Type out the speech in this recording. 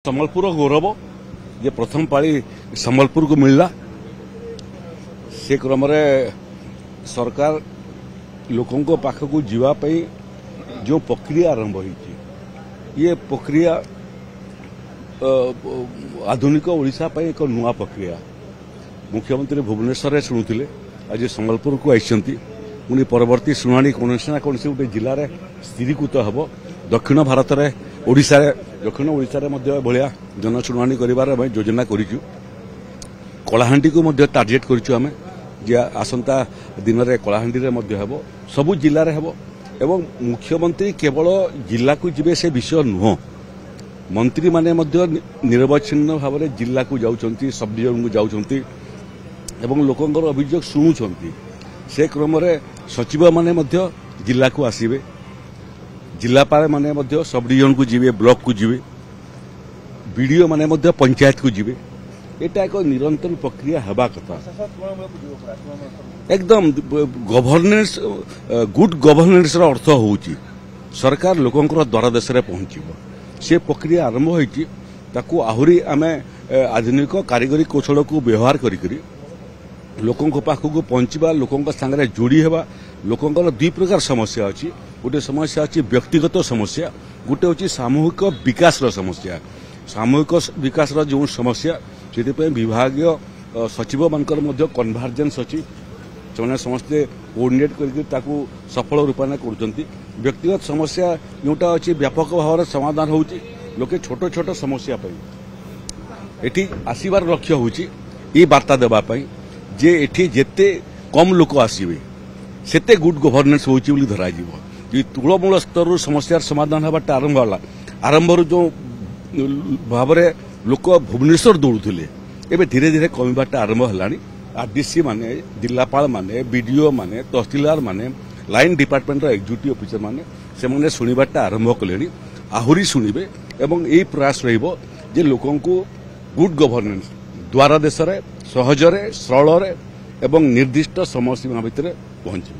ସମ୍ବଲପୁର ଗୌରବ ଯେ ପ୍ରଥମ ପାଳି ସମ୍ବଲପୁରକୁ ମିଳିଲା ସେ କ୍ରମରେ ସରକାର ଲୋକଙ୍କ ପାଖକୁ ଯିବା ପାଇଁ ଯେଉଁ ପ୍ରକ୍ରିୟା ଆରମ୍ଭ ହୋଇଛି ଇଏ ପ୍ରକ୍ରିୟା ଆଧୁନିକ ଓଡ଼ିଶା ପାଇଁ ଏକ ନୂଆ ପ୍ରକ୍ରିୟା। ମୁଖ୍ୟମନ୍ତ୍ରୀ ଭୁବନେଶ୍ୱରରେ ଶୁଣୁଥିଲେ, ଆଜି ସମ୍ବଲପୁରକୁ ଆସିଛନ୍ତି। ପୁଣି ପରବର୍ତ୍ତୀ ଶୁଣାଣି କୌଣସି ନା କୌଣସି ଗୋଟିଏ ଜିଲ୍ଲାରେ ସ୍ଥିରୀକୃତ ହେବ। ଦକ୍ଷିଣ ଭାରତରେ ଦକ୍ଷିଣ ଓଡ଼ିଶାରେ ମଧ୍ୟ ଏଭଳିଆ ଜନଶୁଣାଣି କରିବାର ଆମେ ଯୋଜନା କରିଛୁ। କଳାହାଣ୍ଡିକୁ ମଧ୍ୟ ଟାର୍ଗେଟ୍ କରିଛୁ ଆମେ ଯେ ଆସନ୍ତା ଦିନରେ କଳାହାଣ୍ଡିରେ ମଧ୍ୟ ହେବ, ସବୁ ଜିଲ୍ଲାରେ ହେବ। ଏବଂ ମୁଖ୍ୟମନ୍ତ୍ରୀ କେବଳ ଜିଲ୍ଲାକୁ ଯିବେ ସେ ବିଷୟ ନୁହଁ, ମନ୍ତ୍ରୀମାନେ ମଧ୍ୟ ନିରବଚ୍ଛିନ୍ନ ଭାବରେ ଜିଲ୍ଲାକୁ ଯାଉଛନ୍ତି, ସବ୍ ଡିଭିଜନକୁ ଯାଉଛନ୍ତି ଏବଂ ଲୋକଙ୍କର ଅଭିଯୋଗ ଶୁଣୁଛନ୍ତି। ସେ କ୍ରମରେ ସଚିବମାନେ ମଧ୍ୟ ଜିଲ୍ଲାକୁ ଆସିବେ, ଜିଲ୍ଲାପାଳମାନେ ମଧ୍ୟ ସବ୍ ଡିଭିଜନକୁ ଯିବେ, ବ୍ଲକକୁ ଯିବେ, ବିଡିଓ ମାନେ ମଧ୍ୟ ପଞ୍ଚାୟତକୁ ଯିବେ। এটা এক নিরন্তর প্রক্রিয়া হওয়া কথা। একদম গভর্নেন্স গুড গভর্নেন্সর অর্থ হচ্ছে সরকার লোকଙ୍କର দ্বারদেশে পৌঁছব। সে প্রক্রিয়া আরম্ভ হয়েছি, তাকে আহরি আমি আধুনিক কারিগরি কৌশলক ব্যবহার করি লোকଙ୍କ পাখକୁ ପହଞ୍ଚିବା, ଲୋକଙ୍କ ସାଙ୍ଗରେ ଯୋଡ଼ି ହେବା। ଲୋକଙ୍କର ଦୁଇ ପ୍ରକାର ସମସ୍ୟା ଅଛି। ଗୋଟିଏ ସମସ୍ୟା ଅଛି ବ୍ୟକ୍ତିଗତ ସମସ୍ୟା, ଗୋଟିଏ ହେଉଛି ସାମୂହିକ ବିକାଶର ସମସ୍ୟା। ସାମୂହିକ ବିକାଶର ଯେଉଁ ସମସ୍ୟା ସେଥିପାଇଁ ବିଭାଗୀୟ ସଚିବମାନଙ୍କର ମଧ୍ୟ କନଭର୍ଜେନ୍ସ ଅଛି। ସେମାନେ ସମସ୍ତେ କୋଅର୍ଡିନେଟ୍ କରିକି ତାକୁ ସଫଳ ରୂପାୟନ କରୁଛନ୍ତି। ବ୍ୟକ୍ତିଗତ ସମସ୍ୟା ଯେଉଁଟା ଅଛି ବ୍ୟାପକ ଭାବରେ ସମାଧାନ ହେଉଛି। ଲୋକେ ଛୋଟ ଛୋଟ ସମସ୍ୟା ପାଇଁ ଏଠି ଆସିବାର ଲକ୍ଷ୍ୟ ହେଉଛି ଏହି ବାର୍ତ୍ତା ଦେବା ପାଇଁ ଯେ ଏଠି ଯେତେ କମ୍ ଲୋକ ଆସିବେ ସେତେ ଗୁଡ୍ ଗଭର୍ନେନ୍ସ ହେଉଛି ବୋଲି ଧରାଯିବ। ଯଦି ତୃଣମୂଳ ସ୍ତରରୁ ସମସ୍ୟାର ସମାଧାନ ହେବାଟା ଆରମ୍ଭ ହେଲା, ଆରମ୍ଭରୁ ଯେଉଁ ଭାବରେ ଲୋକ ଭୁବନେଶ୍ୱର ଦୌଡ଼ୁଥିଲେ ଏବେ ଧୀରେ ଧୀରେ କମିବାଟା ଆରମ୍ଭ ହେଲାଣି। ଆରଡିସି ମାନେ, ଜିଲ୍ଲାପାଳ ମାନେ, ବିଡିଓ ମାନେ, ତହସିଲଦାର ମାନେ, ଲାଇନ୍ ଡିପାର୍ଟମେଣ୍ଟର ଏକ୍ଜିକ୍ୟୁଟିଭ୍ ଅଫିସର ମାନେ ସେମାନେ ଶୁଣିବାଟା ଆରମ୍ଭ କଲେଣି, ଆହୁରି ଶୁଣିବେ। ଏବଂ ଏହି ପ୍ରୟାସ ରହିବ ଯେ ଲୋକଙ୍କୁ ଗୁଡ୍ ଗଭର୍ନେନ୍ସ ଦ୍ୱାର ଦେଶରେ ସହଜରେ, ସରଳରେ ଏବଂ ନିର୍ଦ୍ଦିଷ୍ଟ ସମୟସୀମା ଭିତରେ ପହଞ୍ଚିବ।